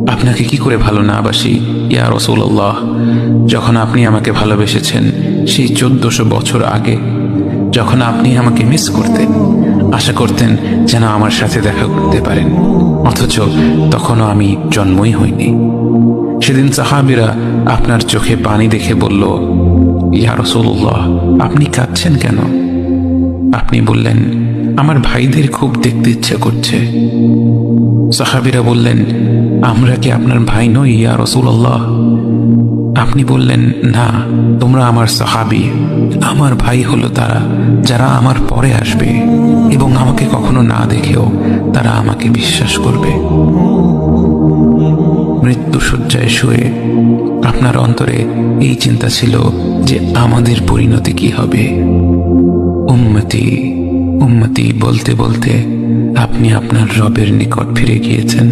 আপনাকে কি করে ভালো না বাসি ইয়া রাসূলুল্লাহ। যখন আপনি আমাকে ভালোবেসেছেন সেই 1400 বছর আগে, যখন আপনি আমাকে মিস করতেন, আশা করতেন যেন আমার সাথে দেখা করতে পারেন, অথচ তখনও আমি জন্মই হইনি। সেদিন সাহাবীরা আপনার চোখে পানি দেখে বলল, ইয়া রাসূলুল্লাহ, আপনি কাঁদছেন কেন? আপনি বললেন, আমার ভাইদের খুব দেখতে ইচ্ছে করছে। সাহাবীরা বললেন, আমরা কি আপনার ভাই নই ইয়া রাসূলুল্লাহ? আপনি বললেন, না, তোমরা আমার সাহাবী। আমার ভাই হলো তারা যারা আমার পরে আসবে এবং আমাকে কখনো না দেখেও তারা আমাকে বিশ্বাস করবে। মৃত্যু শয্যায় শুয়ে আপনার অন্তরে এই চিন্তা ছিল যে আমাদের পরিণতি কি হবে। উম্মতি উম্মতি বলতে বলতে আপনি আপনার রবের নিকট ফিরে গিয়েছেন।